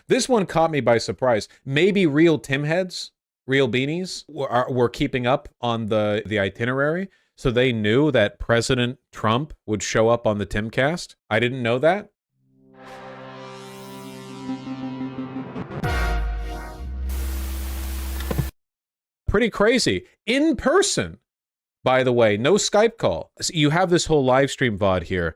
This one caught me by surprise. Maybe real Tim heads, real beanies, were keeping up on the itinerary, so they knew that President Trump would show up on the Timcast. I didn't know that. Pretty crazy. In person, by the way, no Skype call. So you have this whole live stream VOD here.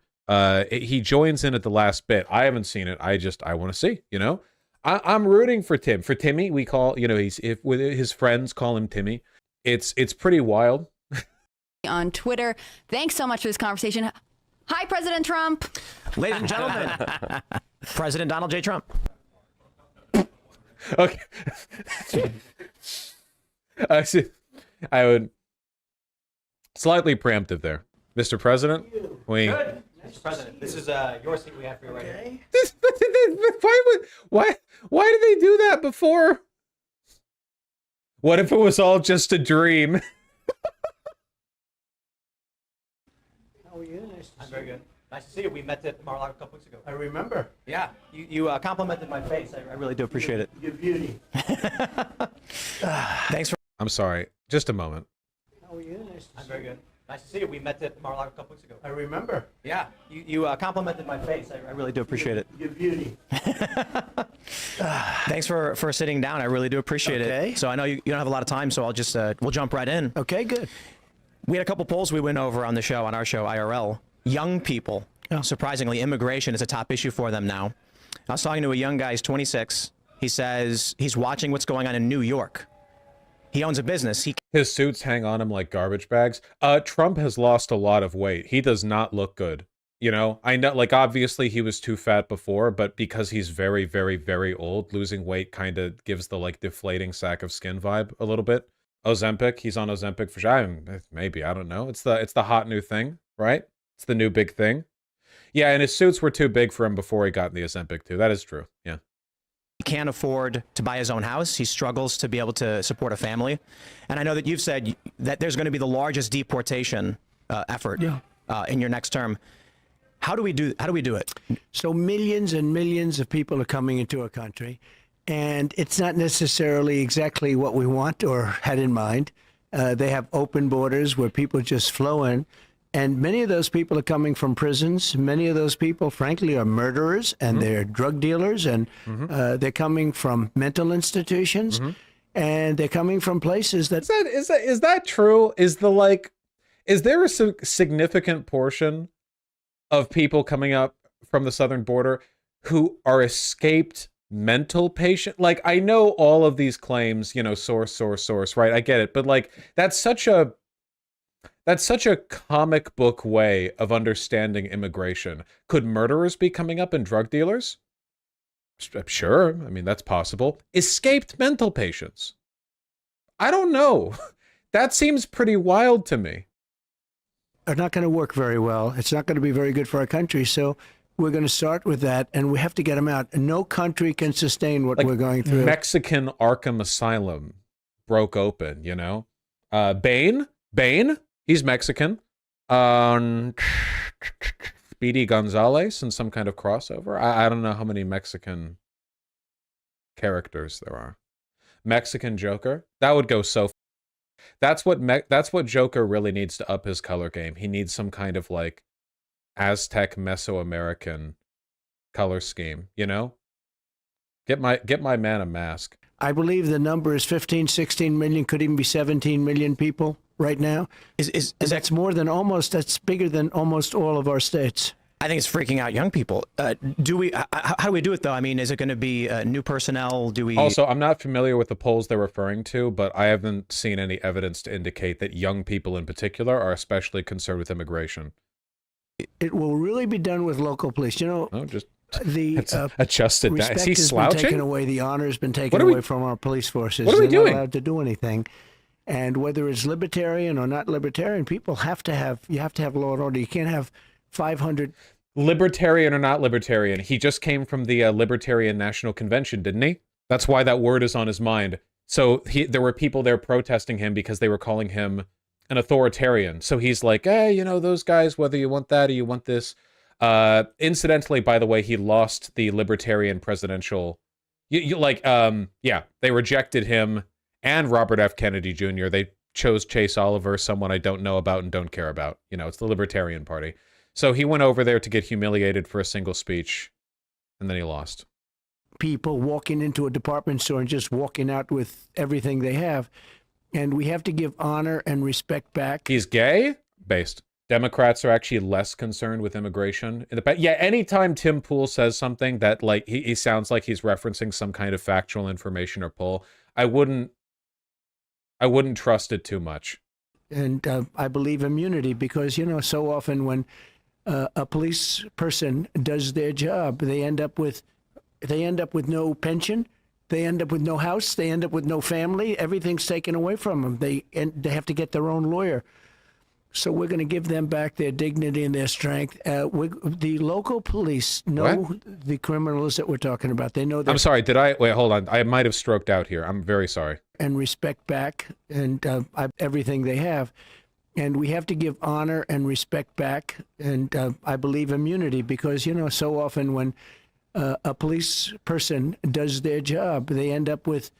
He joins in at the last bit. I haven't seen it. I want to see, you know? I'm rooting for Tim. For Timmy, we call, you know, with his friends call him Timmy. It's pretty wild. On Twitter. Thanks so much for this conversation. Hi, President Trump. Ladies and gentlemen, President Donald J. Trump. Okay. I would slightly preemptive there, Mr. President. Good. Mr. President, this is your seat we have for you right here. Why did they do that before? What if it was all just a dream? How are you? Nice to I'm see very you. good. Nice to see you. We met at Mar-a-Lago a couple weeks ago. I remember. Yeah, you complimented my face. I really do appreciate it. Your beauty. Thanks for. I'm sorry. Just a moment. How are you? Nice to I'm see very you. good. Nice to see you. We met at Mar-a-Lago a couple weeks ago. I remember. Yeah, you complimented my face. I really do appreciate it. Your beauty. Thanks for sitting down. I really do appreciate Okay. it. So I know you don't have a lot of time, so I'll just we'll jump right in. Okay, good. We had a couple polls we went over on the show, on our show, IRL. Young people, surprisingly, immigration is a top issue for them now. I was talking to a young guy, he's 26. He says he's watching what's going on in New York. He owns a business. His suits hang on him like garbage bags. Trump has lost a lot of weight. He does not look good. You know, I know, like, obviously he was too fat before, but because he's very, very, very old, losing weight kind of gives the, like, deflating sack of skin vibe a little bit. Ozempic, he's on Ozempic for sure. Maybe, I don't know. It's the hot new thing, right? It's the new big thing. Yeah, and his suits were too big for him before he got in the Ozempic too. That is true. Yeah. He can't afford to buy his own house. He struggles to be able to support a family. And I know that you've said that there's going to be the largest deportation effort in your next term. How do we do it? So millions and millions of people are coming into our country, and it's not necessarily exactly what we want or had in mind. They have open borders where people just flow in. And many of those people are coming from prisons. Many of those people, frankly, are murderers and they're drug dealers, and they're coming from mental institutions, and they're coming from places that... Is that true? Is there a significant portion of people coming up from the southern border who are escaped mental patient? Like, I know all of these claims, you know, source, right? I get it. But like, that's such a comic book way of understanding immigration. Could murderers be coming up and drug dealers? Sure. I mean, that's possible. Escaped mental patients. I don't know. That seems pretty wild to me. are not going to work very well. It's not going to be very good for our country. So we're going to start with that, and we have to get them out. No country can sustain what we're going through. Mexican Arkham Asylum broke open, you know? Bane, he's Mexican. Speedy Gonzalez in some kind of crossover. I don't know how many Mexican characters there are. Mexican Joker. That would go so. That's what Joker really needs to up his color game. He needs some kind of like Aztec Mesoamerican color scheme, you know? Get my man a mask. I believe the number is 15, 16 million, could even be 17 million people right now. That's more than that's bigger than almost all of our states. I think it's freaking out young people. How do we do it though? I mean, is it going to be new personnel? Also, I'm not familiar with the polls they're referring to, but I haven't seen any evidence to indicate that young people in particular are especially concerned with immigration. It will really be done with local police. You know, adjusted. Respect Is he has slouching? been taken away. The honor has been taken away from our police forces. What are we They're doing? not allowed to do anything. And whether it's libertarian or not libertarian, people have to have law and order. You can't have 500. Libertarian or not libertarian, he just came from the Libertarian National Convention, didn't he? That's why that word is on his mind. So there were people there protesting him because they were calling him an authoritarian. So he's like, hey, you know, those guys, whether you want that or you want this. Incidentally, by the way, he lost the Libertarian presidential, Yeah, they rejected him and Robert F. Kennedy Jr. They chose Chase Oliver, someone I don't know about and don't care about. You know, it's the Libertarian Party. So he went over there to get humiliated for a single speech, and then he lost. People walking into a department store and just walking out with everything they have. And we have to give honor and respect back. He's gay? Based. Democrats are actually less concerned with immigration. Yeah, anytime Tim Pool says something that, like, he sounds like he's referencing some kind of factual information or poll, I wouldn't trust it too much. And I believe immunity because, you know, so often when a police person does their job, they end up with no pension, they end up with no house, they end up with no family. Everything's taken away from them. They have to get their own lawyer. So we're going to give them back their dignity and their strength. The local police know the criminals that we're talking about. They know. I'm sorry. Wait, hold on. I might have stroked out here. I'm very sorry. And respect back and everything they have. And we have to give honor and respect back. And I believe immunity because, you know, so often when a police person does their job, they end up with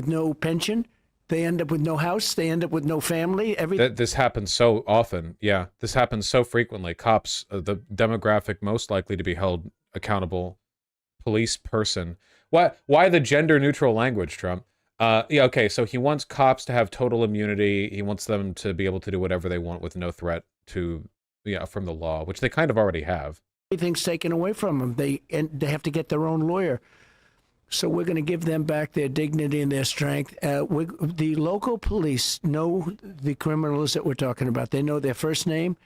no pension. They end up with no house. They end up with no family. This happens so often. Yeah, this happens so frequently. Cops, the demographic most likely to be held accountable, police person. Why the gender-neutral language, Trump? Yeah, okay, so he wants cops to have total immunity. He wants them to be able to do whatever they want with no threat to, from the law, which they kind of already have. Everything's taken away from them. They have to get their own lawyer. So we're going to give them back their dignity and their strength. The local police know the criminals that we're talking about. They know their first name,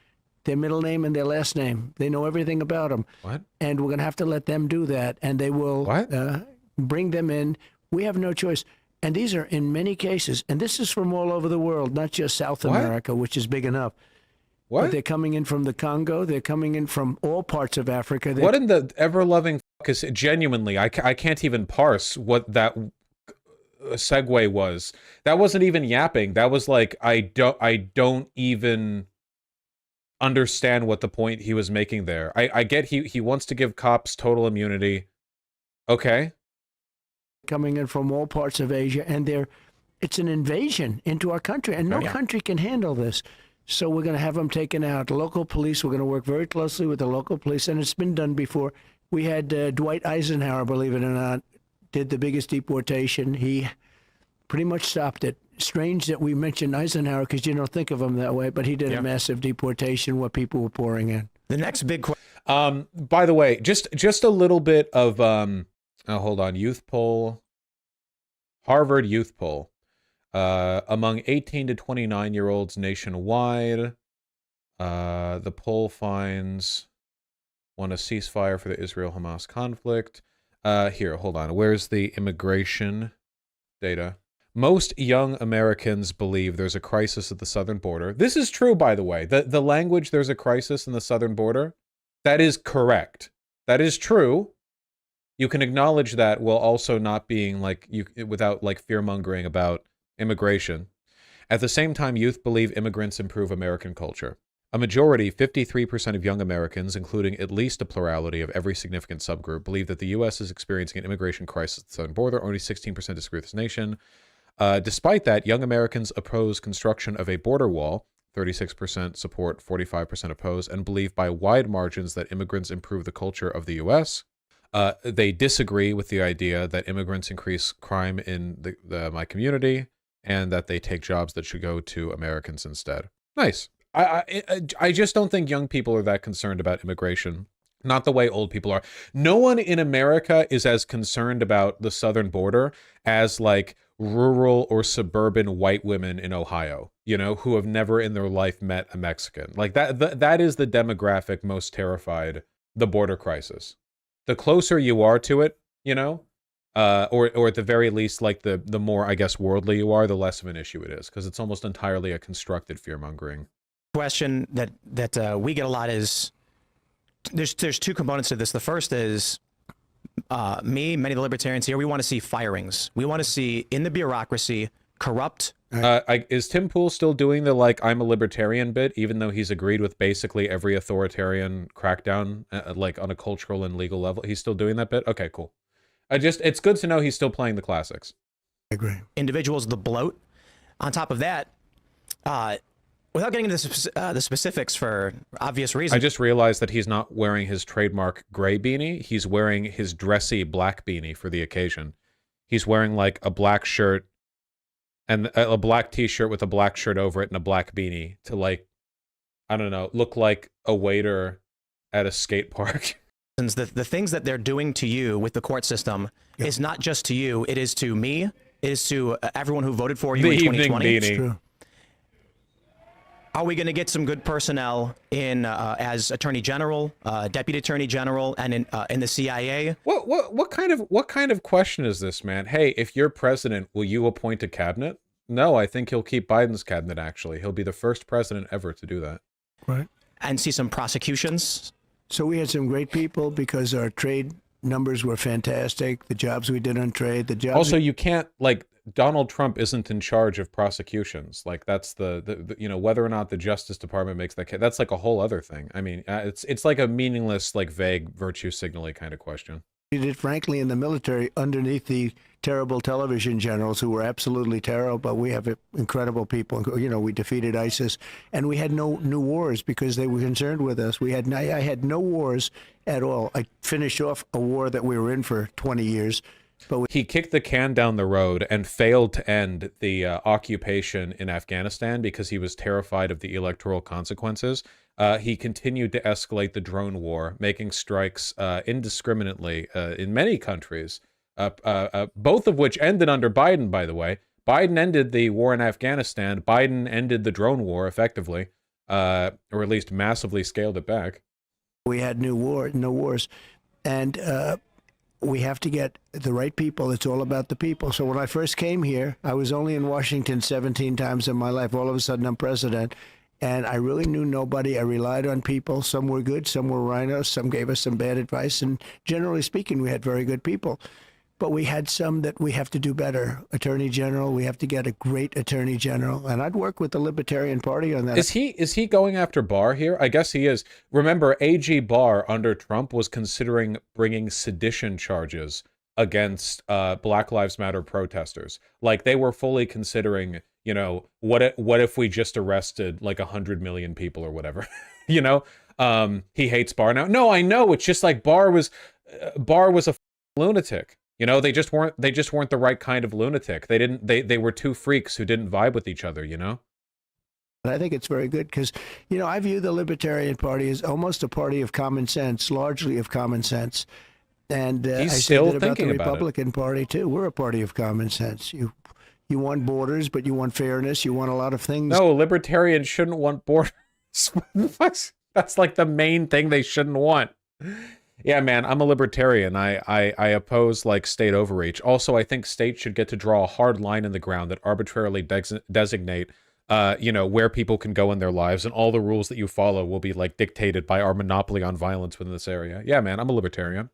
their middle name, and their last name. They know everything about them. What? And we're going to have to let them do that. And they will bring them in. We have no choice. And these are in many cases, and this is from all over the world, not just South America, which is big enough. What? But they're coming in from the Congo. They're coming in from all parts of Africa. What in the ever-loving fuck is genuinely? I can't even parse what that segue was. That wasn't even yapping. That was like I don't even understand what the point he was making there. I get he wants to give cops total immunity. Okay. Coming in from all parts of Asia, and it's an invasion into our country, and no country can handle this. So we're going to have them taken out. Local police, we're going to work very closely with the local police, and it's been done before. We had Dwight Eisenhower, believe it or not, did the biggest deportation. He pretty much stopped it. Strange that we mentioned Eisenhower because you don't think of him that way, but he did a massive deportation where people were pouring in. The next big question. By the way, just a little bit of hold on, youth poll, Harvard youth poll. Among 18 to 29-year-olds nationwide, the poll finds want a ceasefire for the Israel-Hamas conflict. Here, hold on. Where's the immigration data? Most young Americans believe there's a crisis at the southern border. This is true, by the way. The language, there's a crisis in the southern border, that is correct. That is true. You can acknowledge that while also not being without fear-mongering about immigration. At the same time, youth believe immigrants improve American culture. A majority, 53% of young Americans, including at least a plurality of every significant subgroup, believe that the U.S. is experiencing an immigration crisis at the southern border. Only 16% disagree with this nation. Despite that, young Americans oppose construction of a border wall. 36% support, 45% oppose, and believe by wide margins that immigrants improve the culture of the U.S. They disagree with the idea that immigrants increase crime in my community, and that they take jobs that should go to Americans instead. Nice. I just don't think young people are that concerned about immigration. Not the way old people are. No one in America is as concerned about the southern border as like rural or suburban white women in Ohio, who have never in their life met a Mexican. Like that is the demographic most terrified the border crisis. The closer you are to it, or at the very least, like the more, I guess, worldly you are, the less of an issue it is, because it's almost entirely a constructed fear-mongering. Question that we get a lot is, there's two components to this. The first is, many of the libertarians here, we want to see firings. We want to see, in the bureaucracy, corrupt. Is Tim Pool still doing the, I'm a libertarian bit, even though he's agreed with basically every authoritarian crackdown, on a cultural and legal level? He's still doing that bit? Okay, cool. It's good to know he's still playing the classics. I agree. Individuals, the bloat. On top of that, without getting into the specifics for obvious reasons. I just realized that he's not wearing his trademark gray beanie. He's wearing his dressy black beanie for the occasion. He's wearing like a black shirt and a black t-shirt with a black shirt over it and a black beanie to, like, I don't know, look like a waiter at a skate park. The things that they're doing to you with the court system is not just to you, it is to me, it is to everyone who voted for you in 2020. It's true. Are we going to get some good personnel in as Attorney General, Deputy Attorney General, and in the CIA? What kind of question is this, man? Hey, if you're president, will you appoint a cabinet? No, I think he'll keep Biden's cabinet, actually. He'll be the first president ever to do that. Right. And see some prosecutions? So we had some great people because our trade numbers were fantastic. The jobs we did on trade, the jobs. Also, you can't, like, Donald Trump isn't in charge of prosecutions. Like, that's the you know, whether or not the Justice Department makes that, that's like a whole other thing. I mean, it's like a meaningless, like, vague virtue signaling kind of question. We did, frankly, in the military underneath the terrible television generals who were absolutely terrible, but we have incredible people. You know, we defeated ISIS, and we had no new wars because they were concerned with us. I had no wars at all. I finished off a war that we were in for 20 years. But he kicked the can down the road and failed to end the occupation in Afghanistan because he was terrified of the electoral consequences. He continued to escalate the drone war, making strikes indiscriminately in many countries, both of which ended under Biden, by the way. Biden ended the war in Afghanistan. Biden ended the drone war effectively, or at least massively scaled it back. We had no wars. And we have to get the right people. It's all about the people. So when I first came here, I was only in Washington 17 times in my life. All of a sudden, I'm president. And I really knew nobody. I relied on people. Some were good, some were rhinos, some gave us some bad advice. And generally speaking, we had very good people. But we had some that we have to do better. Attorney General, we have to get a great Attorney General. And I'd work with the Libertarian Party on that. Is he going after Barr here? I guess he is. Remember, AG Barr under Trump was considering bringing sedition charges against Black Lives Matter protesters. Like, they were fully considering, you know, what if we just arrested like 100 million people or whatever? You know, he hates Barr now. No, I know. It's just like Barr was a lunatic. You know, they just weren't the right kind of lunatic. They were two freaks who didn't vibe with each other, you know? And I think it's very good because, you know, I view the Libertarian Party as almost a party of common sense, largely of common sense. And I say that about the Republican Party, too. We're a party of common sense. You want borders, but you want fairness. You want a lot of things. No, libertarians shouldn't want borders. That's like the main thing they shouldn't want. Yeah, man, I'm a libertarian. I oppose, like, state overreach. Also, I think states should get to draw a hard line in the ground that arbitrarily designate, you know, where people can go in their lives, and all the rules that you follow will be, like, dictated by our monopoly on violence within this area. Yeah, man, I'm a libertarian.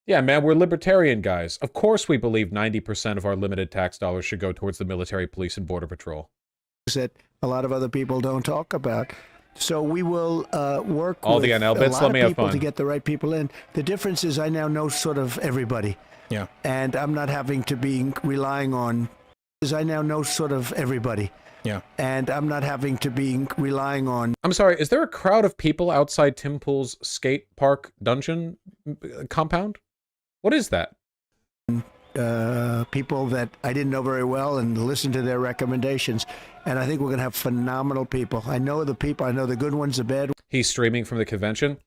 Yeah, man, we're libertarian guys. Of course we believe 90% of our limited tax dollars should go towards the military, police, and border patrol. That a lot of other people don't talk about. So we will work all with the NL bits. a lot Let me of have people fun. to get the right people in. The difference is I now know sort of everybody. Yeah. And I'm not having to be relying on. I now know sort of everybody. Yeah. And I'm not having to be relying on. I'm sorry, is there a crowd of people outside Tim Pool's skate park dungeon compound? What is that? People that I didn't know very well and listen to their recommendations. And I think we're going to have phenomenal people. I know the people. I know the good ones, the bad ones. He's streaming from the convention.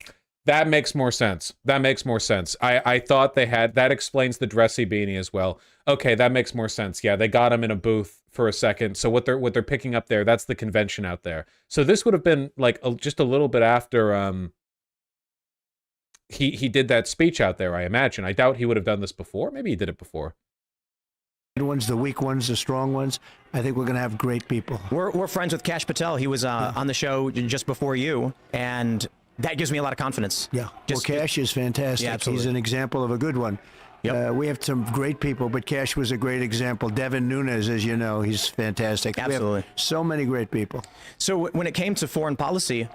That makes more sense. That makes more sense. I thought they had... That explains the dressy beanie as well. Okay, that makes more sense. Yeah, they got him in a booth for a second. So what they're picking up there, that's the convention out there. So this would have been like just a little bit after he did that speech out there, I imagine. I doubt he would have done this before. Maybe he did it before. The ones, the weak ones, the strong ones. I think we're going to have great people. We're friends with Kash Patel. He was on the show just before you, and that gives me a lot of confidence. Yeah, well, Kash is fantastic. Yeah, absolutely. He's an example of a good one. Yep. We have some great people, but Kash was a great example. Devin Nunes, as you know, he's fantastic. Absolutely. We have so many great people. So when it came to foreign policy,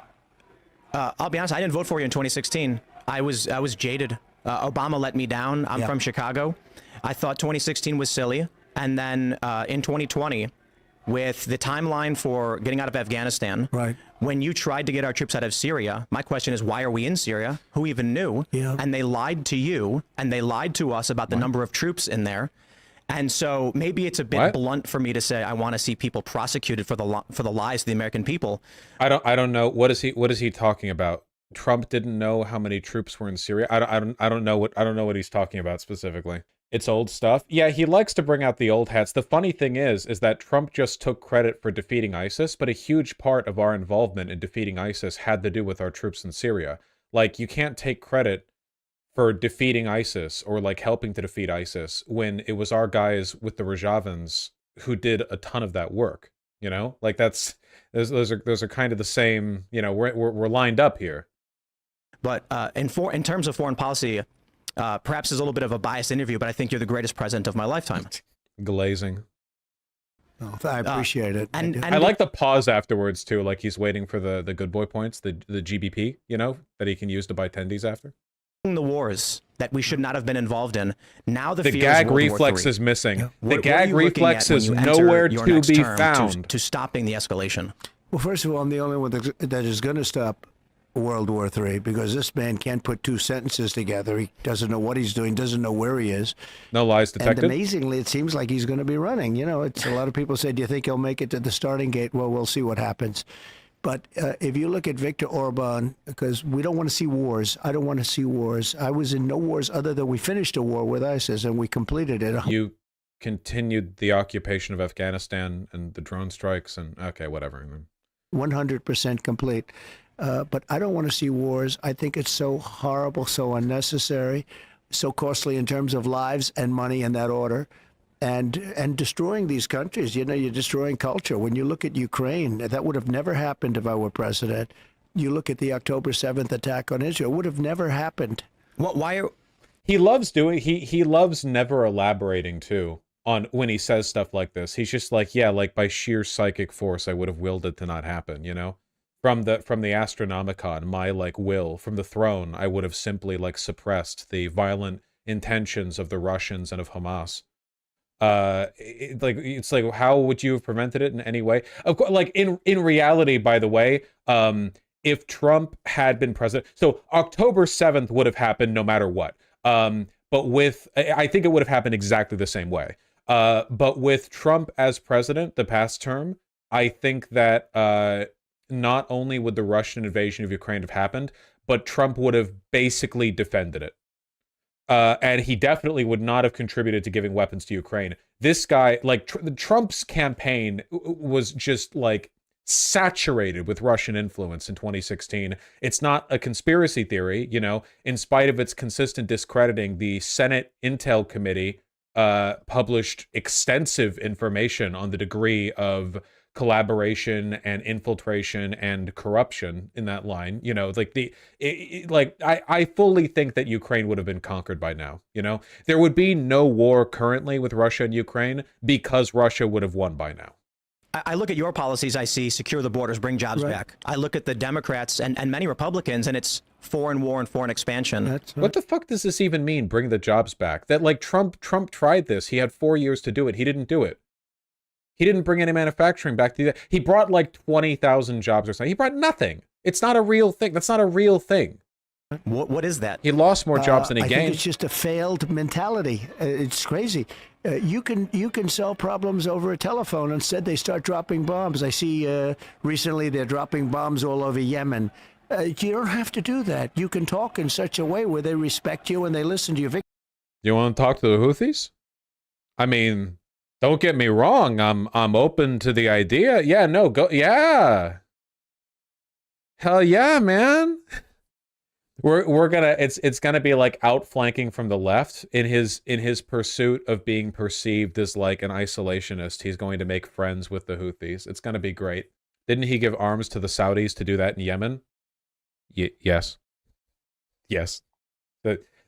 I'll be honest, I didn't vote for you in 2016. I was jaded. Obama let me down. I'm from Chicago. I thought 2016 was silly. And then in 2020, with the timeline for getting out of Afghanistan, right, when you tried to get our troops out of Syria, my question is, why are we in Syria? Who even knew? Yeah. And they lied to you, and they lied to us about the number of troops in there. And so maybe it's a bit blunt for me to say I want to see people prosecuted for the lies to the American people. I don't know. What is he talking about? Trump didn't know how many troops were in Syria. I don't know what he's talking about specifically. It's old stuff. Yeah, he likes to bring out the old hats. The funny thing is that Trump just took credit for defeating ISIS, but a huge part of our involvement in defeating ISIS had to do with our troops in Syria. Like, you can't take credit for defeating ISIS or like helping to defeat ISIS when it was our guys with the Rojavans who did a ton of that work. You know, like those are kind of the same. You know, we're lined up here. But in terms of foreign policy, perhaps it's a little bit of a biased interview, but I think you're the greatest president of my lifetime. Glazing. Oh, I appreciate it. And I like the pause afterwards too, like he's waiting for the good boy points, the GBP, you know, that he can use to buy tendies after. The wars that we should not have been involved in. Now the gag reflex is missing. Yeah. The gag reflex is nowhere to be found. To stopping the escalation. Well, first of all, I'm the only one that is going to stop World War III, because this man can't put two sentences together. He doesn't know what he's doing, doesn't know where he is. No lies detected. And amazingly, it seems like he's going to be running. You know, it's a lot of people say, do you think he'll make it to the starting gate? Well, we'll see what happens. But if you look at Viktor Orban, because we don't want to see wars. I don't want to see wars. I was in no wars other than we finished a war with ISIS and we completed it. You continued the occupation of Afghanistan and the drone strikes and, okay, whatever. 100% complete. But I don't want to see wars. I think it's so horrible, so unnecessary, so costly in terms of lives and money in that order. And destroying these countries, you know, you're destroying culture. When you look at Ukraine, that would have never happened if I were president. You look at the October 7th attack on Israel, it would have never happened. He loves never elaborating too on when he says stuff like this. He's just like, yeah, like by sheer psychic force, I would have willed it to not happen, you know? From the Astronomicon, my like will, from the throne, I would have simply like suppressed the violent intentions of the Russians and of Hamas. It's like, how would you have prevented it in any way? Of course, like in reality, by the way, if Trump had been president, so October 7th would have happened no matter what. But I think it would have happened exactly the same way. But with Trump as president, the past term, I think that not only would the Russian invasion of Ukraine have happened, but Trump would have basically defended it. And he definitely would not have contributed to giving weapons to Ukraine. This guy, like Trump's campaign was just like saturated with Russian influence in 2016. It's not a conspiracy theory, you know, in spite of its consistent discrediting, the Senate Intel Committee published extensive information on the degree of collaboration and infiltration and corruption in that line. You know, like I fully think that Ukraine would have been conquered by now. You know, there would be no war currently with Russia and Ukraine because Russia would have won by now. I look at your policies, I see secure the borders, bring jobs back. I look at the Democrats and many Republicans, and it's foreign war and foreign expansion. What the fuck does this even mean, bring the jobs back? That like Trump tried this. He had 4 years to do it. He didn't do it. He didn't bring any manufacturing back to that. He brought like 20,000 jobs or something. He brought nothing. It's not a real thing. That's not a real thing. What is that? He lost more jobs than he gained. I think it's just a failed mentality. It's crazy. You can solve problems over a telephone. Instead, they start dropping bombs. I see recently they're dropping bombs all over Yemen. You don't have to do that. You can talk in such a way where they respect you and they listen to you. You want to talk to the Houthis? I mean, don't get me wrong. I'm open to the idea. Yeah, no, go. Yeah. Hell yeah, man. We're gonna it's gonna be like outflanking from the left in his pursuit of being perceived as like an isolationist. He's going to make friends with the Houthis. It's gonna be great. Didn't he give arms to the Saudis to do that in Yemen? Yes. Yes.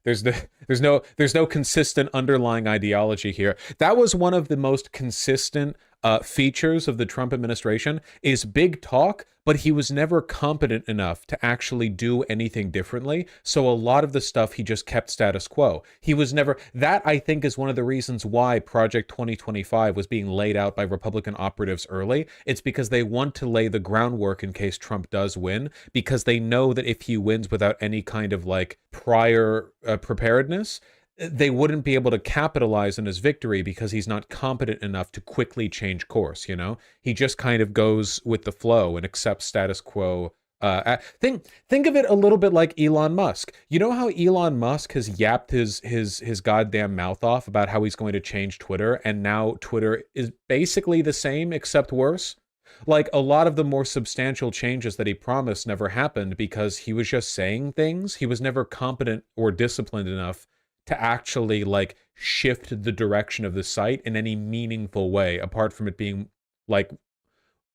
There's no consistent underlying ideology here. That was one of the most consistent features of the Trump administration is big talk, but he was never competent enough to actually do anything differently. So a lot of the stuff he just kept status quo. He was never, that I think is one of the reasons why Project 2025 was being laid out by Republican operatives early. It's because they want to lay the groundwork in case Trump does win, because they know that if he wins without any kind of like prior preparedness, they wouldn't be able to capitalize on his victory because he's not competent enough to quickly change course, you know? He just kind of goes with the flow and accepts status quo. Think of it a little bit like Elon Musk. You know how Elon Musk has yapped his goddamn mouth off about how he's going to change Twitter, and now Twitter is basically the same except worse? Like, a lot of the more substantial changes that he promised never happened because he was just saying things. He was never competent or disciplined enough to actually like shift the direction of the site in any meaningful way, apart from it being like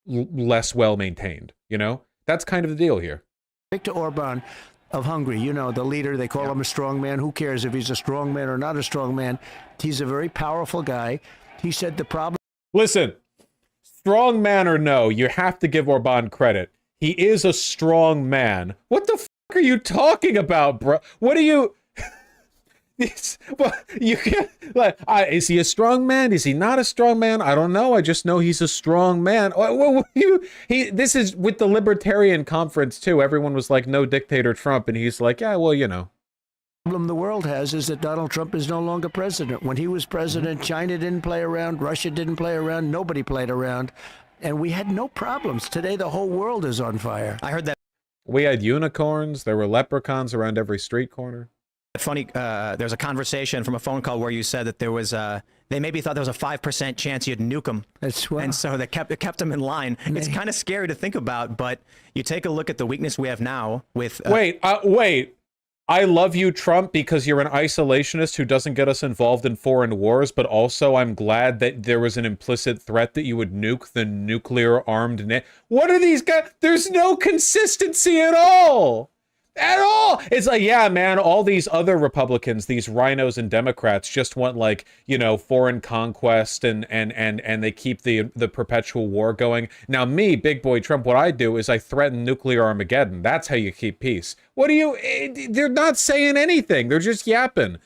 less well maintained, you know? That's kind of the deal here. Viktor Orban of Hungary, you know, the leader, they call him a strong man. Who cares if he's a strong man or not a strong man? He's a very powerful guy. He said the problem... Listen, strong man or no, you have to give Orban credit. He is a strong man. What the fuck are you talking about, bro? What are you... Well, you can't, like, is he a strong man? Is he not a strong man? I don't know. I just know he's a strong man. This is with the Libertarian conference too. Everyone was like, no dictator Trump. And he's like, yeah, well, you know. The problem the world has is that Donald Trump is no longer president. When he was president, China didn't play around. Russia didn't play around. Nobody played around. And we had no problems. Today, the whole world is on fire. I heard that. We had unicorns. There were leprechauns around every street corner. Funny, there's a conversation from a phone call where you said that there was they maybe thought there was a 5% chance you'd nuke them. That's well. And so it kept them in line. It's kind of scary to think about, but you take a look at the weakness we have now with... Wait. I love you, Trump, because you're an isolationist who doesn't get us involved in foreign wars, but also I'm glad that there was an implicit threat that you would nuke the nuclear-armed... What are these guys? There's no consistency at all! At all. It's like, yeah, man, all these other Republicans, these rhinos and Democrats just want, like, you know, foreign conquest and they keep the perpetual war going. Now me, big boy Trump, what I do is I threaten nuclear Armageddon. That's how you keep peace. What do you... They're not saying anything. They're just yapping.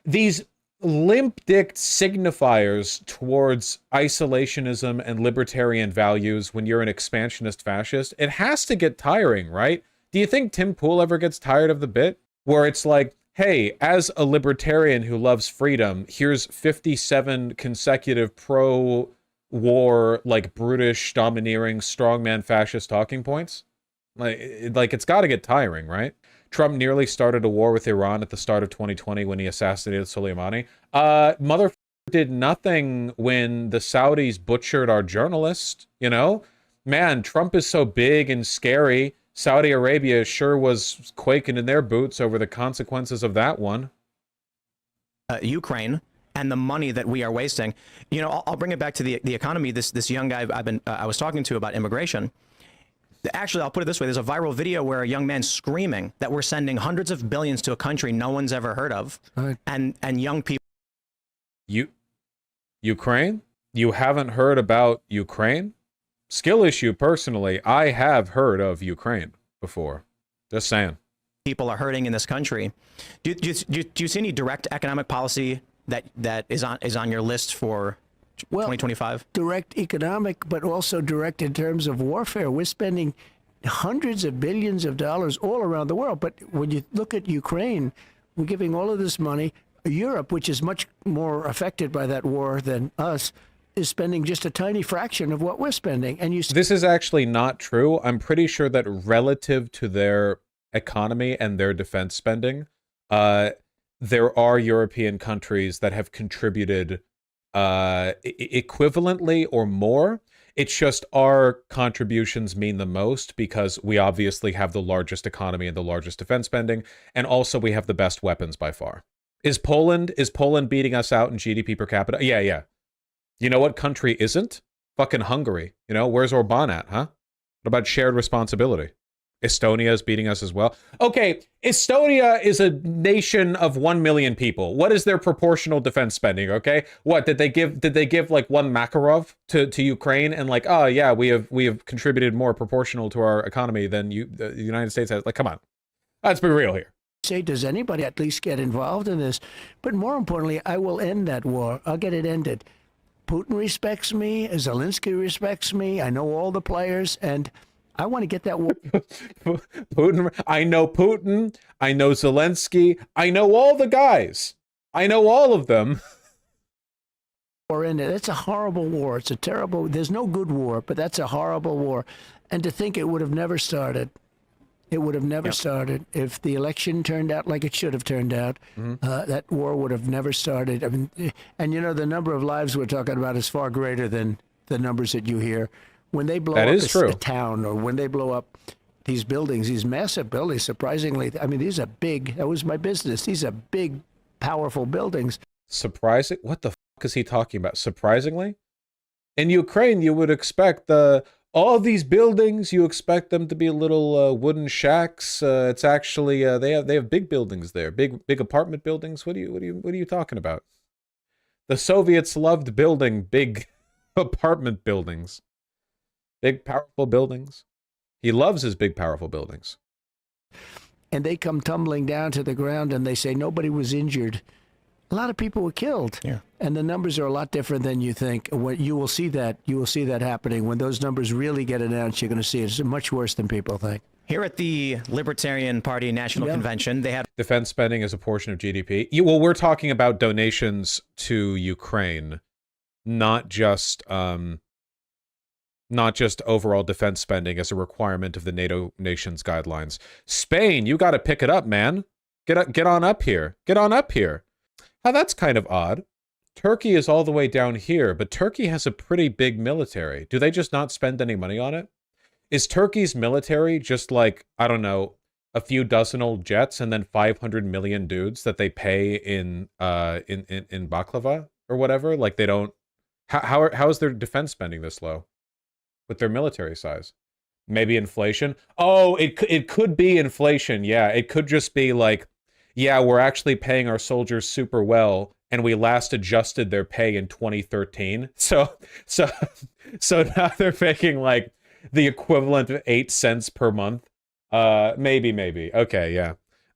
These limp-dicked signifiers towards isolationism and libertarian values when you're an expansionist fascist, it has to get tiring, right? Do you think Tim Pool ever gets tired of the bit? Where it's like, hey, as a libertarian who loves freedom, here's 57 consecutive pro-war, like, brutish, domineering, strongman fascist talking points? Like it's got to get tiring, right? Trump nearly started a war with Iran at the start of 2020 when he assassinated Soleimani. Motherfucker did nothing when the Saudis butchered our journalist, you know? Man, Trump is so big and scary. Saudi Arabia sure was quaking in their boots over the consequences of that one. Ukraine and the money that we are wasting. You know, I'll bring it back to the economy. This young guy I was talking to about immigration. Actually, I'll put it this way. There's a viral video where a young man screaming that we're sending hundreds of billions to a country no one's ever heard of. Right. And young people. Ukraine? You haven't heard about Ukraine? Skill issue, personally, I have heard of Ukraine before. Just saying. People are hurting in this country. Do you see any direct economic policy that is on your list for 2025? Direct economic, but also direct in terms of warfare. We're spending hundreds of billions of dollars all around the world. But when you look at Ukraine, we're giving all of this money. Europe, which is much more affected by that war than us, is spending just a tiny fraction of what we're spending. And this is actually not true. I'm pretty sure that relative to their economy and their defense spending, there are European countries that have contributed equivalently or more. It's just our contributions mean the most because we obviously have the largest economy and the largest defense spending, and also we have the best weapons by far. Is Poland beating us out in GDP per capita? Yeah. You know what country isn't? Fucking Hungary. You know, where's Orban at, huh? What about shared responsibility? Estonia is beating us as well. Okay, Estonia is a nation of 1 million people. What is their proportional defense spending? Okay, what did they give? Did they give like one Makarov to Ukraine and like, oh yeah, we have contributed more proportional to our economy than the United States has? Like, come on, let's be real here. Say, does anybody at least get involved in this? But more importantly, I will end that war. I'll get it ended. Putin respects me. Zelensky respects me. I know all the players, and I want to get that war. Putin. I know Putin. I know Zelensky. I know all the guys. I know all of them. War in it. It's a horrible war. It's a terrible. There's no good war, but that's a horrible war. And to think it would have never started. It would have never started if the election turned out like it should have turned out. That war would have never started. I mean, and you know, the number of lives we're talking about is far greater than the numbers that you hear. When they blow up a town, or when they blow up these buildings, these massive buildings, surprisingly, I mean, these are big. That was my business. These are big, powerful buildings. Surprising? What the fuck is he talking about? Surprisingly? In Ukraine, you would expect all of these buildings, you expect them to be little wooden shacks. It's actually they have big buildings there, big apartment buildings. What are you talking about? The Soviets loved building big apartment buildings, big powerful buildings. He loves his big powerful buildings. And they come tumbling down to the ground, and they say nobody was injured. A lot of people were killed. Yeah. And the numbers are a lot different than you think. When you will see that happening. When those numbers really get announced, you're going to see it's much worse than people think. Here at the Libertarian Party National Convention, they had defense spending as a portion of GDP. Well, we're talking about donations to Ukraine, not just overall defense spending as a requirement of the NATO nations guidelines. Spain, you got to pick it up, man. Get on up here. Get on up here. Now, that's kind of odd. Turkey is all the way down here, but Turkey has a pretty big military. Do they just not spend any money on it? Is Turkey's military just like, I don't know, a few dozen old jets and then 500 million dudes that they pay in baklava or whatever? Like they don't... How is their defense spending this low with their military size? Maybe inflation? Oh, it could be inflation. Yeah, it could just be like, yeah, we're actually paying our soldiers super well, and we last adjusted their pay in 2013. So now they're making like the equivalent of 8 cents per month. Maybe. Okay, yeah.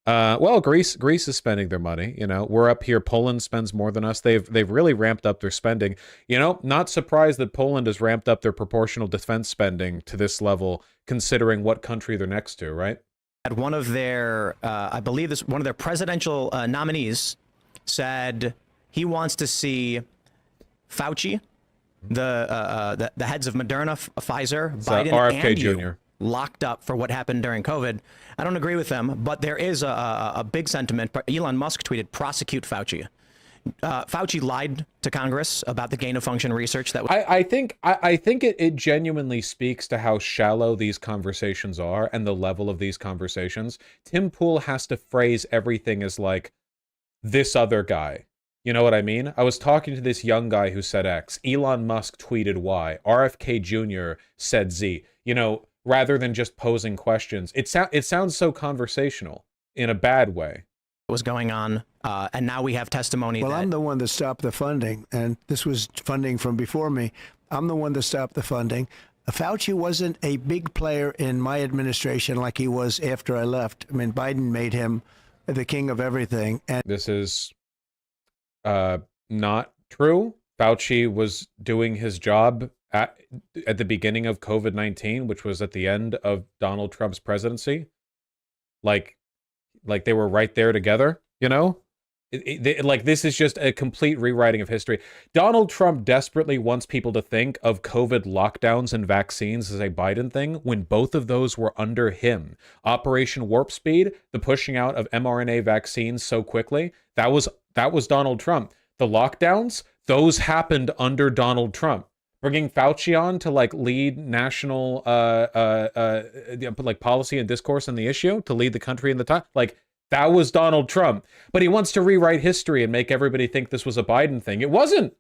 Well, Greece is spending their money. You know, we're up here. Poland spends more than us. They've really ramped up their spending. You know, not surprised that Poland has ramped up their proportional defense spending to this level, considering what country they're next to, right? One of their, I believe this, one of their presidential nominees said he wants to see Fauci, the heads of Moderna, Pfizer, Biden, RFK and Jr. locked up for what happened during COVID. I don't agree with them, but there is a big sentiment. Elon Musk tweeted, "Prosecute Fauci." Fauci lied to Congress about the gain-of-function research that I think it genuinely speaks to how shallow these conversations are and the level of these conversations. Tim Pool has to phrase everything as like, this other guy. You know what I mean? I was talking to this young guy who said X. Elon Musk tweeted Y. RFK Jr. said Z. You know, rather than just posing questions. It sounds so conversational in a bad way. Was going on, and now we have testimony. Well, I'm the one that stopped the funding, and this was funding from before me. I'm the one that stopped the funding. Fauci wasn't a big player in my administration like he was after I left. I mean, Biden made him the king of everything. And this is not true. Fauci was doing his job at the beginning of COVID-19, which was at the end of Donald Trump's presidency. Like they were right there together, you know? Like, this is just a complete rewriting of history. Donald Trump desperately wants people to think of COVID lockdowns and vaccines as a Biden thing when both of those were under him. Operation Warp Speed, the pushing out of mRNA vaccines so quickly, that was Donald Trump. The lockdowns, those happened under Donald Trump. Bringing Fauci on to like lead national like policy and discourse on the issue, to lead the country in the time, like that was Donald Trump. But he wants to rewrite history and make everybody think this was a Biden thing. It wasn't.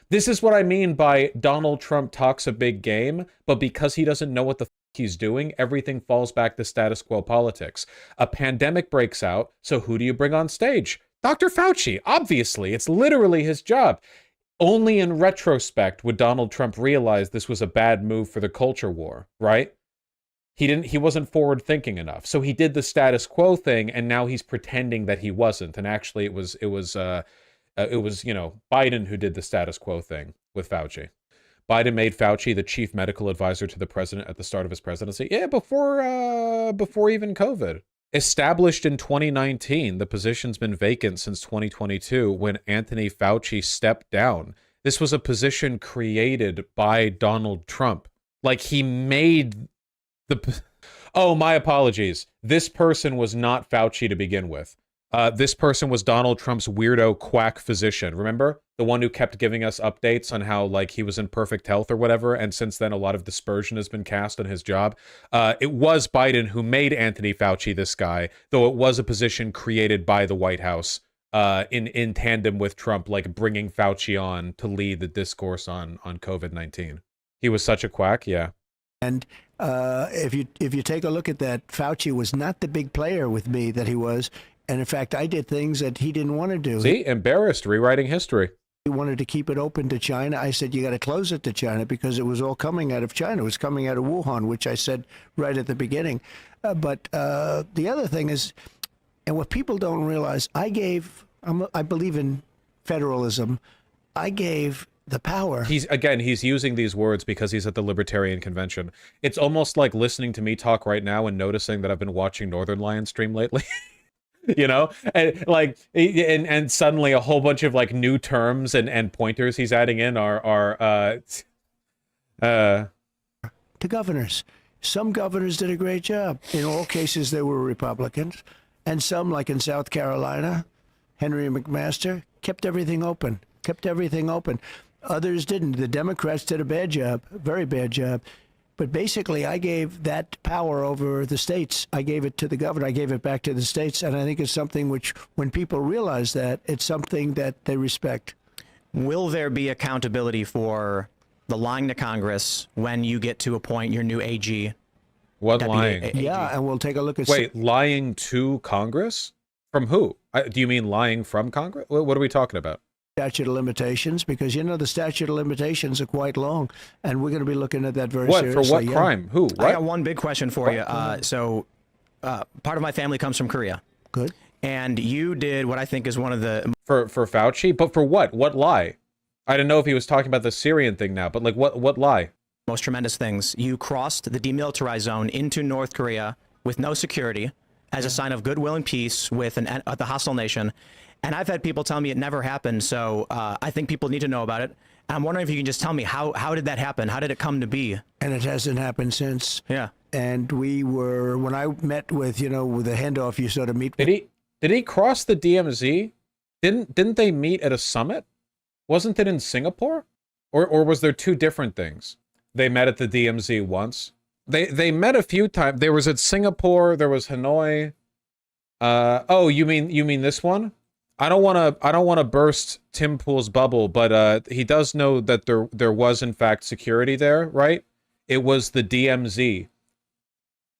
This is what I mean by Donald Trump talks a big game, but because he doesn't know what the he's doing, everything falls back to status quo politics. A pandemic breaks out, so who do you bring on stage? Dr. Fauci, obviously. It's literally his job. Only in retrospect would Donald Trump realize this was a bad move for the culture war, right? He wasn't forward thinking enough. So he did the status quo thing, and now he's pretending that he wasn't. And actually it was Biden who did the status quo thing with Fauci. Biden made Fauci the chief medical advisor to the president at the start of his presidency. Yeah, before even COVID. Established in 2019, the position's been vacant since 2022 when Anthony Fauci stepped down. This was a position created by Donald Trump. Like, he made the... Oh, my apologies. This person was not Fauci to begin with. This person was Donald Trump's weirdo quack physician. Remember? The one who kept giving us updates on how, like, he was in perfect health or whatever, and since then a lot of dispersion has been cast on his job. It was Biden who made Anthony Fauci this guy, though it was a position created by the White House in tandem with Trump, like, bringing Fauci on to lead the discourse on COVID-19. He was such a quack, yeah. And if you take a look at that, Fauci was not the big player with me that he was. And in fact, I did things that he didn't want to do. See, embarrassed, rewriting history. He wanted to keep it open to China. I said, you got to close it to China because it was all coming out of China. It was coming out of Wuhan, which I said right at the beginning. But the other thing is, and what people don't realize, I believe in federalism. I gave the power. He's using these words because he's at the Libertarian convention. It's almost like listening to me talk right now and noticing that I've been watching Northern Lion stream lately. You know, and like, and suddenly a whole bunch of like new terms and pointers he's adding in are to governors. Some governors did a great job. In all cases, they were Republicans, and some, like in South Carolina, Henry McMaster kept everything open. Others didn't. The Democrats did a bad job, very bad job. But basically, I gave that power over the states. I gave it to the governor. I gave it back to the states. And I think it's something which, when people realize that, it's something that they respect. Will there be accountability for the lying to Congress when you get to appoint your new AG? What lying? Yeah, and we'll take a look at... Wait, lying to Congress? From who? Do you mean lying from Congress? What are we talking about? Statute of limitations, because you know the statute of limitations are quite long, and we're going to be looking at that very seriously. For what crime? Who? What? I got one big question for you. So part of my family comes from Korea. Good. And you did what I think is one of the... For Fauci? But for what? What lie? I didn't know if he was talking about the Syrian thing now, but like what lie? Most tremendous things. You crossed the demilitarized zone into North Korea with no security as a sign of goodwill and peace with the hostile nation. And I've had people tell me it never happened, so I think people need to know about it. I'm wondering if you can just tell me, how did that happen? How did it come to be? And it hasn't happened since. Yeah. And we were, when I met with, with the handoff, you sort of meet with... Did he cross the DMZ? Didn't they meet at a summit? Wasn't it in Singapore? Or was there two different things? They met at the DMZ once. They met a few times. There was at Singapore, there was Hanoi. Oh, you mean this one? I don't want to burst Tim Pool's bubble, but he does know that there was in fact security there, right? It was the DMZ.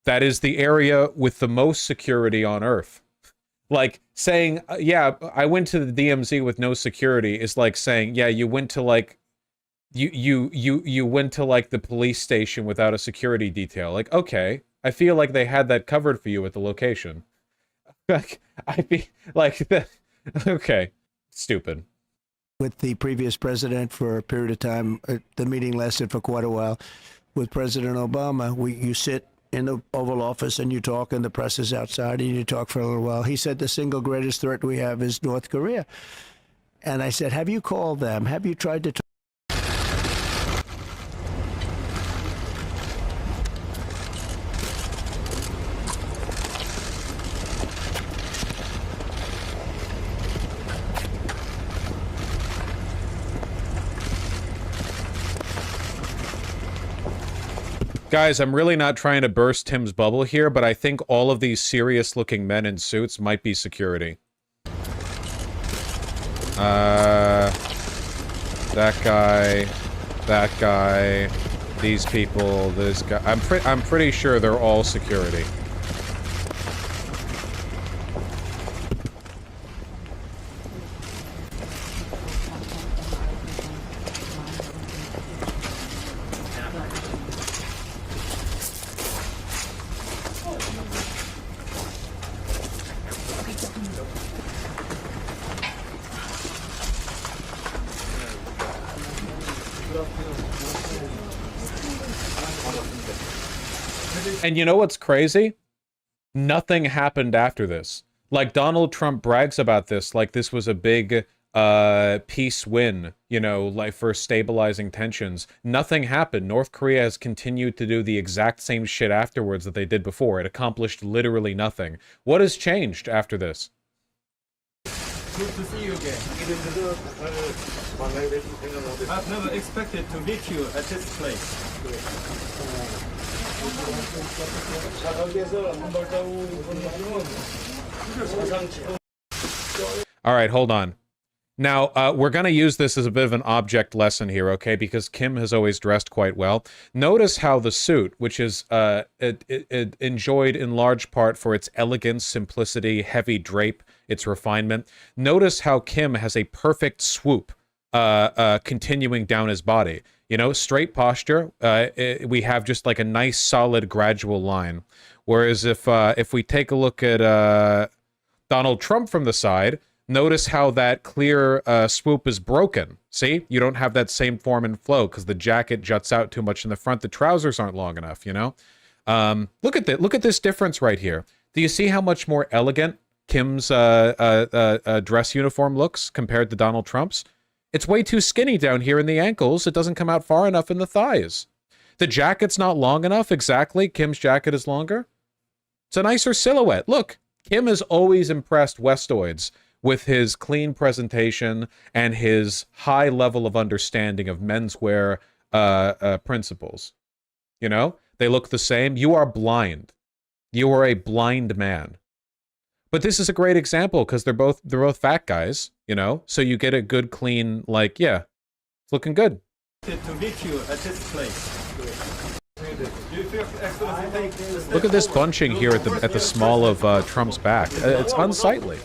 That is the area with the most security on Earth. Like saying, yeah, I went to the DMZ with no security is like saying, yeah, you went to like you went to like the police station without a security detail. Like, okay, I feel like they had that covered for you at the location. Like, I'd be like that. Okay, stupid. With the previous president for a period of time, the meeting lasted for quite a while. With President Obama, you sit in the Oval Office and you talk, and the press is outside, and you talk for a little while. He said the single greatest threat we have is North Korea. And I said, have you called them? Have you tried to talk? Guys, I'm really not trying to burst Tim's bubble here, but I think all of these serious-looking men in suits might be security. That guy, these people, this guy. I'm pretty sure they're all security. And you know what's crazy? Nothing happened after this. Like, Donald Trump brags about this like this was a big peace win, you know, like for stabilizing tensions. Nothing happened. North Korea has continued to do the exact same shit afterwards that they did before. It accomplished literally nothing. What has changed after this? Good to see you again. I've never expected to meet you at this place. All right, hold on. Now, we're going to use this as a bit of an object lesson here, okay? Because Kim has always dressed quite well. Notice how the suit, which is enjoyed in large part for its elegance, simplicity, heavy drape, its refinement. Notice how Kim has a perfect swoop continuing down his body. You know, straight posture. We have just like a nice, solid, gradual line. Whereas if we take a look at Donald Trump from the side, notice how that clear swoop is broken. See? You don't have that same form and flow because the jacket juts out too much in the front. The trousers aren't long enough, you know? Look at this difference right here. Do you see how much more elegant Kim's dress uniform looks compared to Donald Trump's? It's way too skinny down here in the ankles. It doesn't come out far enough in the thighs. The jacket's not long enough, exactly. Kim's jacket is longer. It's a nicer silhouette. Look, Kim has always impressed Westoids with his clean presentation and his high level of understanding of menswear principles. You know, they look the same. You are blind. You are a blind man. But this is a great example because they're both fat guys, you know? So you get a good, clean, like, yeah, it's looking good. To meet you at this place. Look at this bunching here at the small of Trump's back. It's unsightly.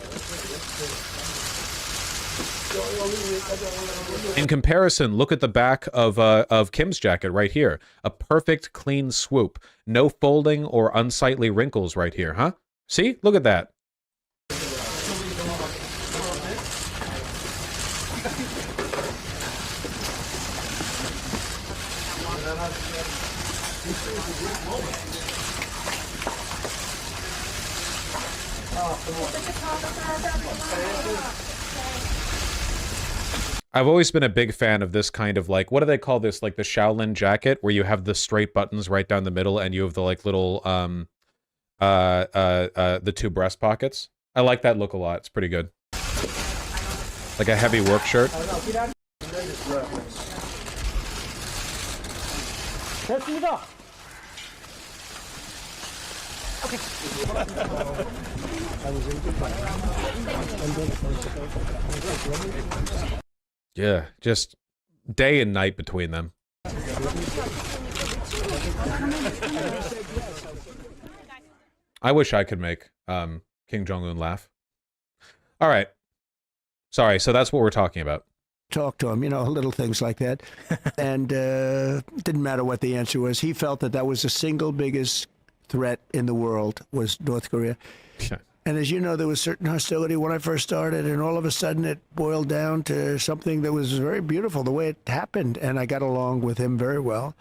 In comparison, look at the back of Kim's jacket right here. A perfect, clean swoop. No folding or unsightly wrinkles right here, huh? See? Look at that. I've always been a big fan of this kind of, like, what do they call this? Like the Shaolin jacket, where you have the straight buttons right down the middle and you have the, like, little, the two breast pockets. I like that look a lot. It's pretty good. Like a heavy work shirt. Yeah, just day and night between them. I wish I could make Kim Jong-un laugh. All right. Sorry, so that's what we're talking about. Talk to him, you know, little things like that. And didn't matter what the answer was. He felt that was the single biggest threat in the world was North Korea. Yeah. And as you know, there was certain hostility when I first started, and all of a sudden it boiled down to something that was very beautiful, the way it happened. And I got along with him very well.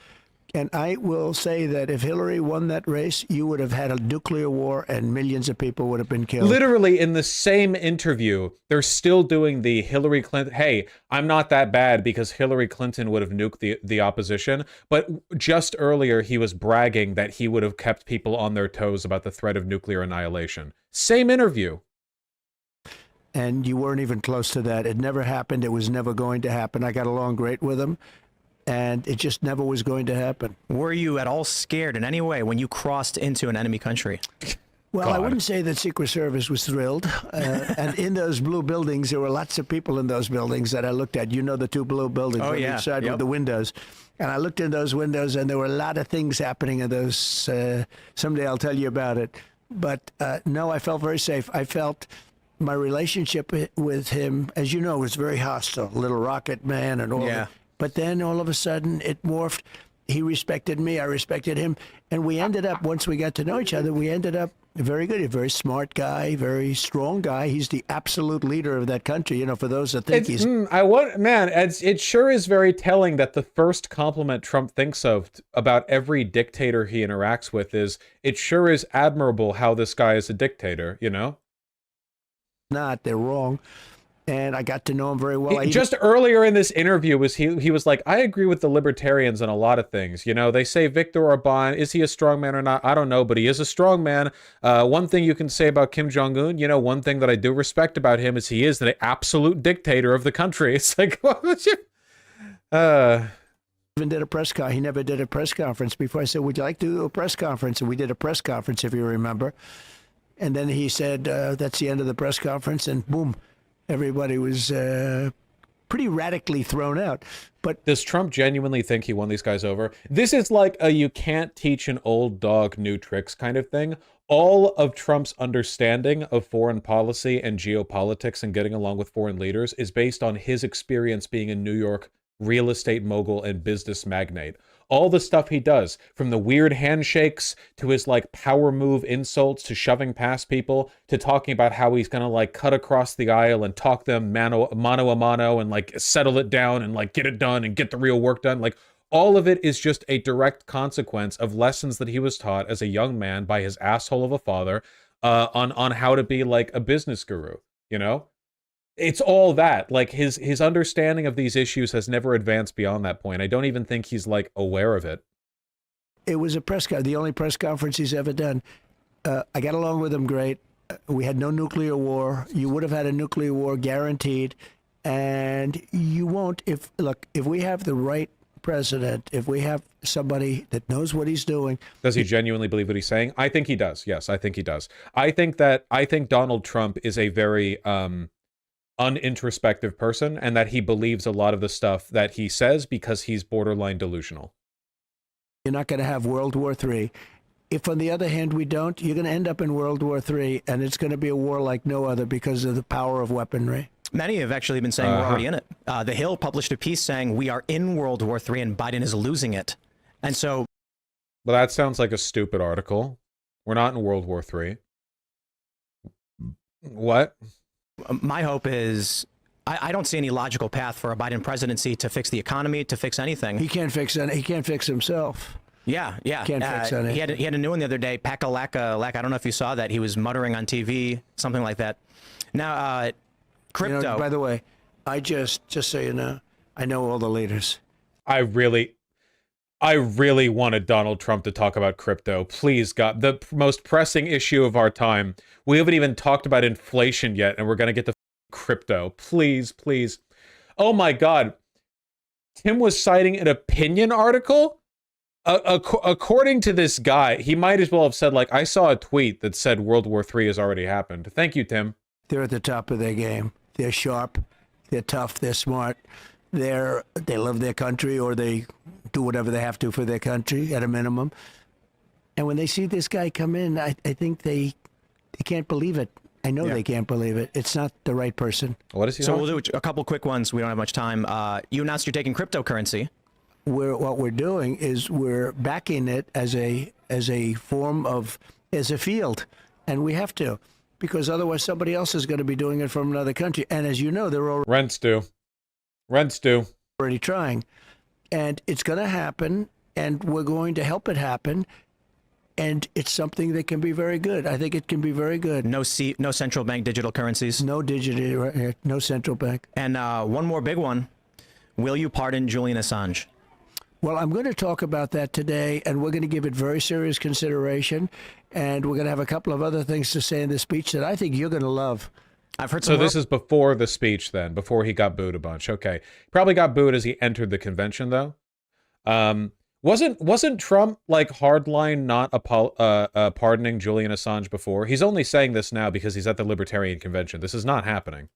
And I will say that if Hillary won that race, you would have had a nuclear war and millions of people would have been killed. Literally in the same interview, they're still doing the Hillary Clinton, hey, I'm not that bad because Hillary Clinton would have nuked the opposition. But just earlier, he was bragging that he would have kept people on their toes about the threat of nuclear annihilation. Same interview. And you weren't even close to that. It never happened. It was never going to happen. I got along great with him. And it just never was going to happen. Were you at all scared in any way when you crossed into an enemy country? Well, I God. wouldn't say that Secret Service was thrilled. And in those blue buildings, there were lots of people in those buildings that I looked at. You know, the two blue buildings Oh, on yeah. each side Yep. with the windows. And I looked in those windows, and there were a lot of things happening in those. Someday I'll tell you about it. But no, I felt very safe. I felt my relationship with him, as you know, was very hostile. Little Rocket Man and all Yeah. that. But then all of a sudden it morphed. He respected me, I respected him. And we ended up, once we got to know each other, we ended up very good. A very smart guy, very strong guy. He's the absolute leader of that country. You know, for those that think he's... It sure is very telling that the first compliment Trump thinks of about every dictator he interacts with is, it sure is admirable how this guy is a dictator, you know? not. They're wrong. And I got to know him very well. Just earlier in this interview, he was like, I agree with the Libertarians on a lot of things. You know, they say Viktor Orban, is he a strong man or not? I don't know, but he is a strong man. One thing you can say about Kim Jong-un, you know, one thing that I do respect about him is he is the absolute dictator of the country. It's like, what would you... even did a press conference. He never did a press conference before. I said, would you like to do a press conference? And we did a press conference, if you remember. And then he said, that's the end of the press conference. And boom, everybody was pretty radically thrown out. But does Trump genuinely think he won these guys over? This is like a you can't teach an old dog new tricks kind of thing. All of Trump's understanding of foreign policy and geopolitics and getting along with foreign leaders is based on his experience being a New York real estate mogul and business magnate. All the stuff he does, from the weird handshakes to his like power move insults to shoving past people to talking about how he's gonna like cut across the aisle and talk them mano a mano and like settle it down and like get it done and get the real work done. Like all of it is just a direct consequence of lessons that he was taught as a young man by his asshole of a father on how to be like a business guru, you know? It's all that. Like his understanding of these issues has never advanced beyond that point. I don't even think he's like aware of it. it was a press conference, the only press conference he's ever done. I got along with him great. We had no nuclear war. You would have had a nuclear war guaranteed. And you won't if we have the right president, if we have somebody that knows what he's doing. Does he genuinely believe what he's saying? I think he does. Yes, I think he does. I think Donald Trump is a very unintrospective person and that he believes a lot of the stuff that he says because he's borderline delusional. You're not going to have World War III. If, on the other hand, we don't, you're going to end up in World War III, and it's going to be a war like no other because of the power of weaponry. Many have actually been saying we're already in it. The Hill published a piece saying we are in World War III and Biden is losing it. And so... Well, that sounds like a stupid article. We're not in World War III. What? My hope is... I don't see any logical path for a Biden presidency to fix the economy, to fix anything. He can't fix any, he can't fix himself. Yeah. Can't fix anything. He had a new one the other day, Pack-a-lack. I don't know if you saw that. He was muttering on TV, something like that. Now, crypto. You know, by the way, I just so you know, I know all the leaders. I really wanted Donald Trump to talk about crypto. Please, God, the most pressing issue of our time. We haven't even talked about inflation yet, and we're going to get to crypto. Please, please. Oh my God. Tim was citing an opinion article? According to this guy, he might as well have said, like, I saw a tweet that said World War III has already happened. Thank you, Tim. They're at the top of their game. They're sharp. They're tough. They're smart. They love their country, or they do whatever they have to for their country at a minimum. And when they see this guy come in, I think they can't believe it. I know they can't believe it. It's not the right person. What is he? So we'll do a couple quick ones. We don't have much time. You announced you're taking cryptocurrency. What we're doing is we're backing it as a form of, as a field, and we have to, because otherwise somebody else is going to be doing it from another country. And as you know, they're Rents due. already trying, and it's going to happen, and we're going to help it happen. And it's something that can be very good. I think it can be very good. No central bank digital currencies. No digital, no central bank. And one more big one. Will you pardon Julian Assange? Well, I'm going to talk about that today, and we're going to give it very serious consideration. And we're going to have a couple of other things to say in the speech that I think you're going to love. I've heard So this is before the speech then, before he got booed a bunch. Okay. Probably got booed as he entered the convention, though. Wasn't Trump like hardline not pardoning Julian Assange before? He's only saying this now because he's at the Libertarian convention. This is not happening.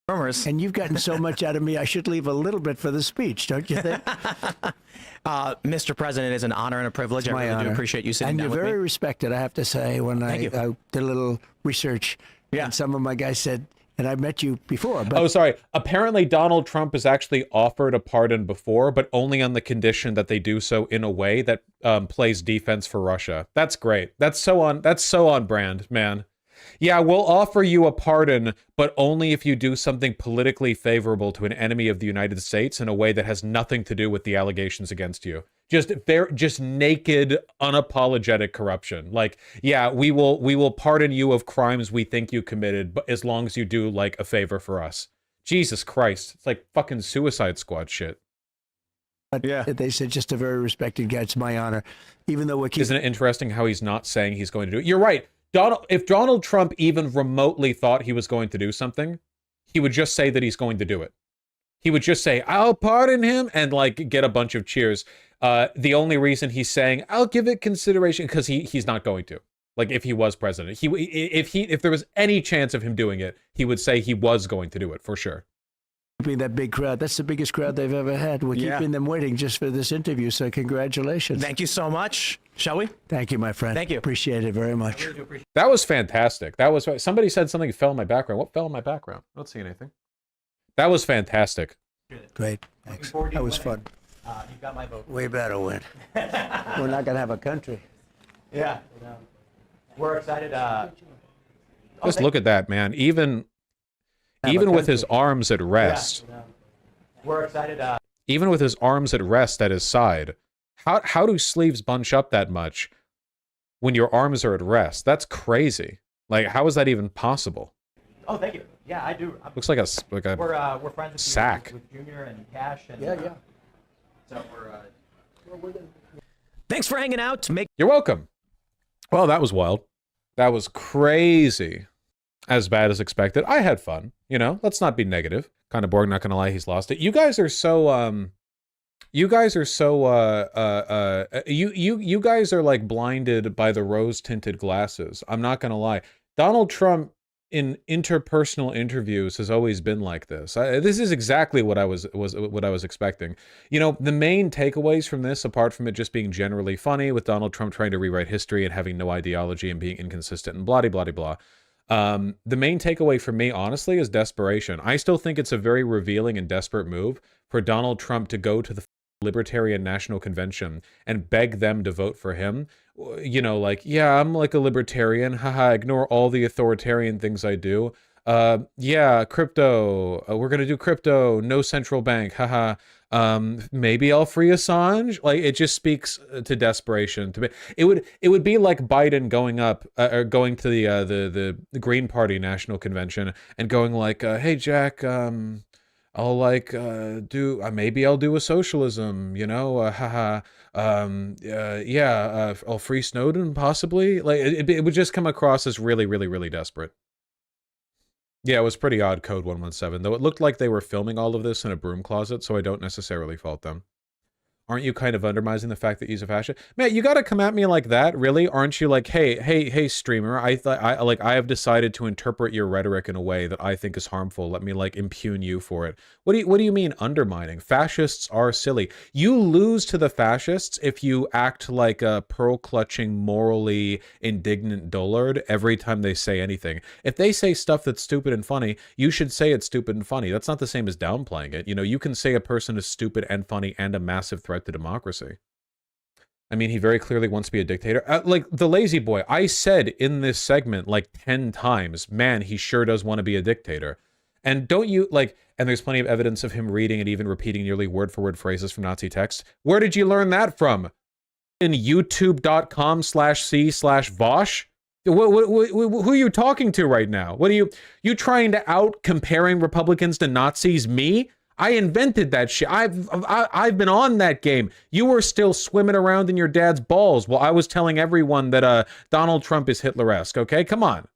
Rumors. And you've gotten so much out of me, I should leave a little bit for the speech, don't you think? Mr. President, it is an honor and a privilege. I My really honor. do appreciate you sitting and down with you're very me. respected, I have to say. When I you. did a little research, Yeah. and some of my guys said, and I've met you before, but Oh, sorry. Apparently, Donald Trump has actually offered a pardon before, but only on the condition that they do so in a way that plays defense for Russia. That's great. That's so on brand, man. Yeah, we'll offer you a pardon, but only if you do something politically favorable to an enemy of the United States in a way that has nothing to do with the allegations against you. Just naked, unapologetic corruption. Like, yeah, we will pardon you of crimes we think you committed, but as long as you do like a favor for us. Jesus Christ, it's like fucking Suicide Squad shit. Yeah. they said just a very respected guy. It's my honor, even though we're keeping. Isn't it interesting how he's not saying he's going to do it? You're right. If Donald Trump even remotely thought he was going to do something, he would just say that he's going to do it. He would just say, I'll pardon him, and like get a bunch of cheers. The only reason he's saying, I'll give it consideration, because he's not going to. Like, if he was president, if there was any chance of him doing it, he would say he was going to do it for sure. Keeping that big crowd. That's the biggest crowd they've ever had. We're Yeah. keeping them waiting just for this interview, so congratulations. Thank you so much. Shall we? Thank you, my friend. Thank you. Appreciate it very much. That was fantastic. That was somebody said something fell in my background. What fell in my background? I don't see anything. That was fantastic. Great. Thanks. That was fun. You've got my vote. We better win. We're not going to have a country. Yeah. We're excited. Just look at that, man. Even with his arms at rest. We're excited. Even with his arms at rest at his side, how do sleeves bunch up that much when your arms are at rest? That's crazy. Like, how is that even possible? Oh, thank you. Yeah, I do. Looks like a We're friends with sack. with Junior and Cash. And, Yeah. So thanks for hanging out. You're welcome. Well, that was wild. That was crazy. As bad as expected. I had fun. You know, let's not be negative. Kind of boring. Not gonna lie, he's lost it. You guys are so you guys are like blinded by the rose-tinted glasses. I'm not gonna lie. Donald Trump in interpersonal interviews has always been like this. This is exactly what I was expecting. You know, the main takeaways from this, apart from it just being generally funny, with Donald Trump trying to rewrite history and having no ideology and being inconsistent and blah blah blah. The main takeaway for me, honestly, is desperation. I still think it's a very revealing and desperate move for Donald Trump to go to the Libertarian National Convention and beg them to vote for him. You know, like, yeah, I'm like a libertarian, haha, ignore all the authoritarian things I do. Yeah, crypto, we're gonna do crypto, no central bank, haha. Maybe I'll free Assange. Like, it just speaks to desperation. To me, it would be like Biden going up or going to the Green Party National Convention and going like, hey Jack, I'll like maybe I'll do a socialism, you know, haha. Yeah, I'll free Snowden possibly. Like, it would just come across as really, really, really desperate. Yeah, it was pretty odd, Code 117, though it looked like they were filming all of this in a broom closet, so I don't necessarily fault them. Aren't you kind of undermining the fact that he's a fascist? Man, you gotta come at me like that, really? Aren't you like, hey, streamer, I have decided to interpret your rhetoric in a way that I think is harmful. Let me like impugn you for it. What do you mean undermining? Fascists are silly. You lose to the fascists if you act like a pearl-clutching, morally indignant dullard every time they say anything. If they say stuff that's stupid and funny, you should say it's stupid and funny. That's not the same as downplaying it. You know, you can say a person is stupid and funny and a massive threat to democracy. I mean, he very clearly wants to be a dictator. Like the lazy boy, I said in this segment like 10 times, man, he sure does want to be a dictator. And don't you like, and there's plenty of evidence of him reading and even repeating nearly word for word phrases from Nazi text. Where did you learn that from? In youtube.com/c/Vosh? Who are you talking to right now? What are you trying to out comparing Republicans to Nazis? Me? I invented that shit. I've been on that game. You were still swimming around in your dad's balls while I was telling everyone that Donald Trump is Hitler-esque. Okay, come on.